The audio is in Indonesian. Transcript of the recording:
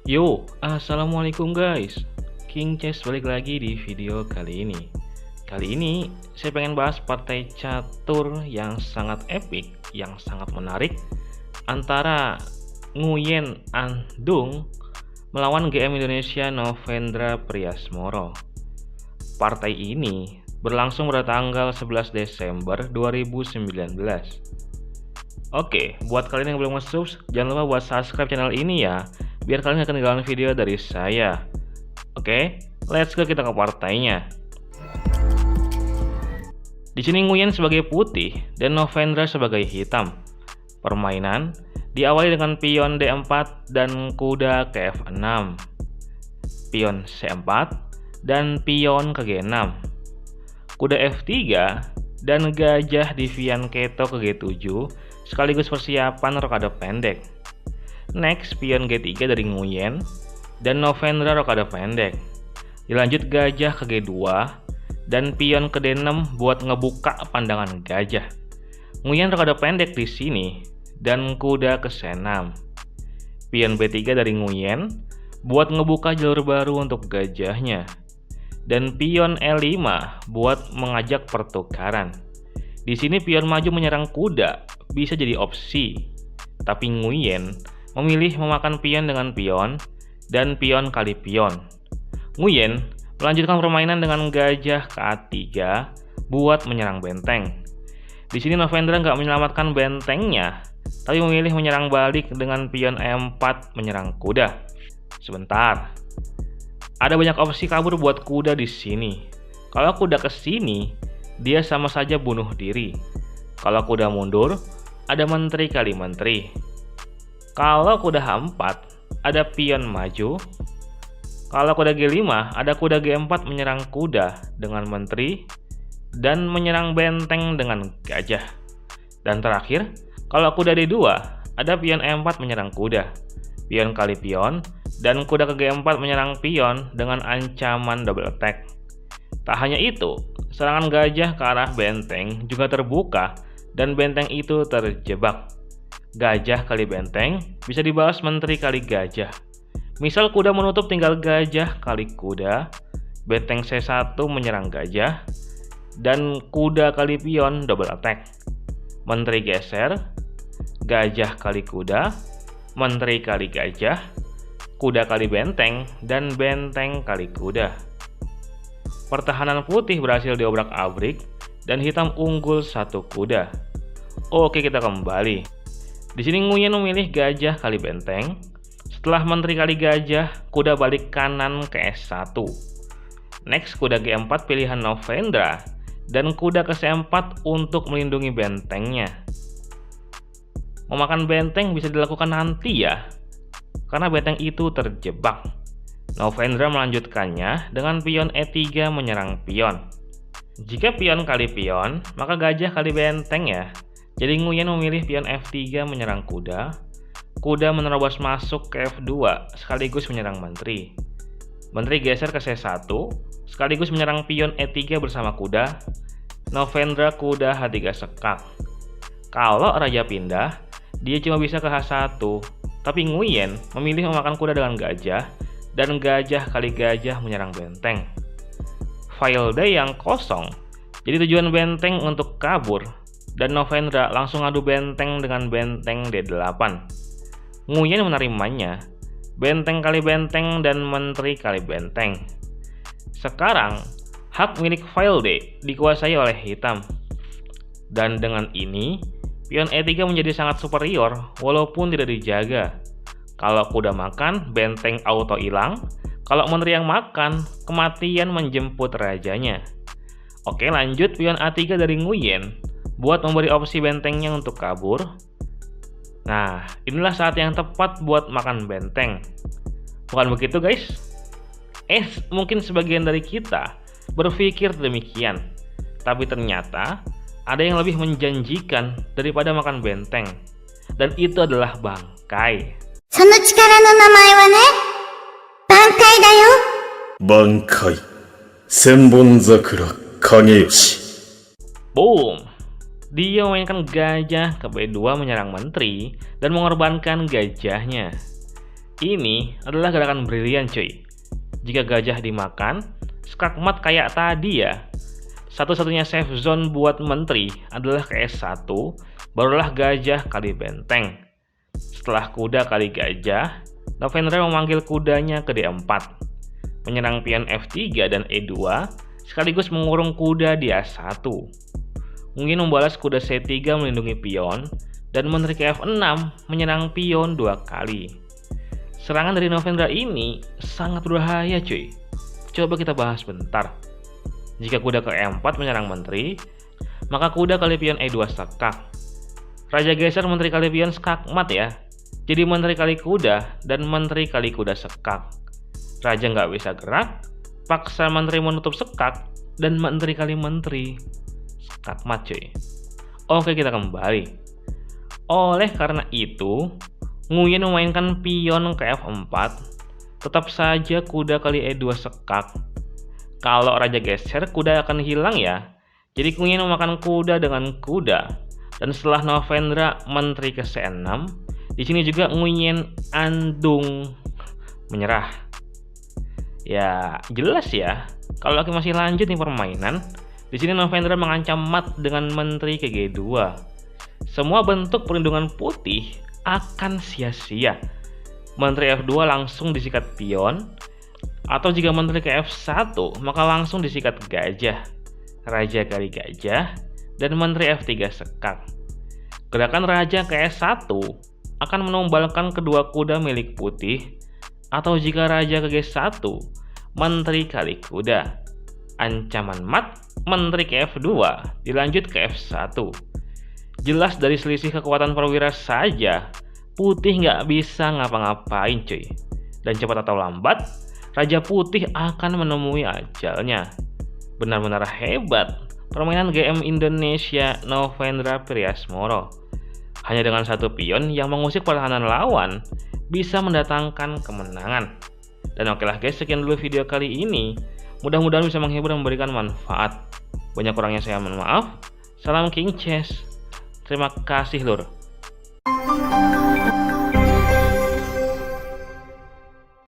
Yo, assalamualaikum guys. King Chess balik lagi di video kali ini. Kali ini saya pengen bahas partai catur yang sangat epic, yang sangat menarik antara Nguyen Anh Dung melawan GM Indonesia Novendra Priasmoro. Partai ini berlangsung pada tanggal 11 Desember 2019. Oke, buat kalian yang belum nge-subs, jangan lupa buat subscribe channel ini ya, biar kalian gak ketinggalan video dari saya. Oke, let's go, kita ke partainya. Di sini Nguyen sebagai putih dan Novendra sebagai hitam. Permainan diawali dengan pion D4 dan kuda ke F6, pion C4 dan pion ke G6, kuda F3 dan gajah di Fianchetto ke G7 sekaligus persiapan rokade pendek. Next, pion G3 dari Nguyen dan Novendra rokade pendek. Dilanjut gajah ke G2 dan pion ke D6 buat ngebuka pandangan gajah. Nguyen rokade pendek di sini dan kuda ke C6. Pion B3 dari Nguyen buat ngebuka jalur baru untuk gajahnya. Dan pion E5 buat mengajak pertukaran. Di sini pion maju menyerang kuda bisa jadi opsi, tapi Nguyen memilih memakan pion dengan pion dan pion kali pion. Nguyen melanjutkan permainan dengan gajah ke A3 buat menyerang benteng. Di sini Novendra nggak menyelamatkan bentengnya, tapi memilih menyerang balik dengan pion E4 menyerang kuda. Sebentar, ada banyak opsi kabur buat kuda di sini. Kalau kuda ke sini, dia sama saja bunuh diri. Kalau kuda mundur, ada menteri kali menteri. Kalau kuda H4, ada pion maju. Kalau kuda G5, ada kuda G4 menyerang kuda dengan menteri dan menyerang benteng dengan gajah. Dan terakhir, kalau kuda D2, ada pion E4 menyerang kuda, pion kali pion, dan kuda ke G4 menyerang pion dengan ancaman double attack. Tak hanya itu, serangan gajah ke arah benteng juga terbuka dan benteng itu terjebak. Gajah kali benteng bisa dibalas menteri kali gajah. Misal kuda menutup tinggal gajah kali kuda, benteng C1 menyerang gajah, dan kuda kali pion double attack. Menteri geser, gajah kali kuda, menteri kali gajah, kuda kali benteng, dan benteng kali kuda. Pertahanan putih berhasil diobrak-abrik dan hitam unggul satu kuda. Oke, kita kembali. Di sini Nguyen memilih gajah kali benteng. Setelah menteri kali gajah, kuda balik kanan ke S1. Next, kuda G4 pilihan Novendra dan kuda ke C4 untuk melindungi bentengnya. Memakan benteng bisa dilakukan nanti ya, karena benteng itu terjebak. Novendra melanjutkannya dengan pion E3 menyerang pion. Jika pion kali pion, maka gajah kali benteng ya. Jadi Nguyen memilih pion F3 menyerang kuda. Kuda menerobos masuk ke F2 sekaligus menyerang menteri. Menteri geser ke C1 sekaligus menyerang pion E3 bersama kuda. Novendra kuda H3 sekak. Kalau raja pindah, dia cuma bisa ke H1. Tapi Nguyen memilih memakan kuda dengan gajah dan gajah kali gajah menyerang benteng. File D yang kosong jadi tujuan benteng untuk kabur, dan Novendra langsung adu benteng dengan benteng D8. Nguyen menerimanya, benteng kali benteng dan menteri kali benteng. Sekarang, hak milik file D dikuasai oleh hitam. Dan dengan ini, pion E3 menjadi sangat superior walaupun tidak dijaga. Kalau kuda makan, benteng auto hilang. Kalau menteri yang makan, kematian menjemput rajanya. Oke, lanjut pion A3 dari Nguyen buat memberi opsi bentengnya untuk kabur. Nah, inilah saat yang tepat buat makan benteng. Bukan begitu guys? Mungkin sebagian dari kita berpikir demikian. Tapi ternyata ada yang lebih menjanjikan daripada makan benteng. Dan itu adalah bangkai. その力の名前はね、挽回だよ。挽回、千本桜影吉。 Boom! Dia memainkan gajah ke B2 menyerang menteri dan mengorbankan gajahnya. Ini adalah gerakan brilian cuy. Jika gajah dimakan, skakmat kayak tadi ya. Satu-satunya safe zone buat menteri adalah ke S1, barulah gajah kali benteng. Setelah kuda kali gajah, Novendra memanggil kudanya ke D4, menyerang pion F3 dan E2, sekaligus mengurung kuda di A1. Mungkin membalas kuda C3 melindungi pion, dan menteri ke F6 menyerang pion 2 kali. Serangan dari Novendra ini sangat berbahaya cuy. Coba kita bahas bentar. Jika kuda ke E4 menyerang menteri, maka kuda kali pion E2 sekak. Raja geser menteri kali pion skakmat ya. Jadi menteri kali kuda dan menteri kali kuda sekak. Raja nggak bisa gerak, paksa menteri menutup sekak, dan menteri kali menteri skakmat cuy. Oke, kita kembali. Oleh karena itu, Nguyen memainkan pion ke F4, tetap saja kuda kali E2 sekak. Kalau raja geser, kuda akan hilang ya. Jadi Nguyen memakan kuda dengan kuda. Dan setelah Novendra menteri ke C6, di sini juga Nguyen andung menyerah. Ya, jelas ya. Kalau masih lanjut nih permainan, di sini Novendra mengancam mat dengan menteri ke G2. Semua bentuk perlindungan putih akan sia-sia. Menteri F2 langsung disikat pion, atau jika menteri ke F1 maka langsung disikat gajah, raja kali gajah, dan menteri F3 sekak. Gerakan raja ke S1 akan menumbalkan kedua kuda milik putih, atau jika raja ke G1, menteri kali kuda. Ancaman mat menteri ke F2 dilanjut ke F1. Jelas dari selisih kekuatan perwira saja, putih nggak bisa ngapa-ngapain cuy. Dan cepat atau lambat, raja putih akan menemui ajalnya. Benar-benar hebat permainan GM Indonesia Novendra Priasmoro. Hanya dengan satu pion yang mengusik pertahanan lawan, bisa mendatangkan kemenangan. Dan oke lah guys, sekian dulu video kali ini. Mudah-mudahan bisa menghibur dan memberikan manfaat. Banyak kurangnya saya mohon maaf. Salam King Chess. Terima kasih lur.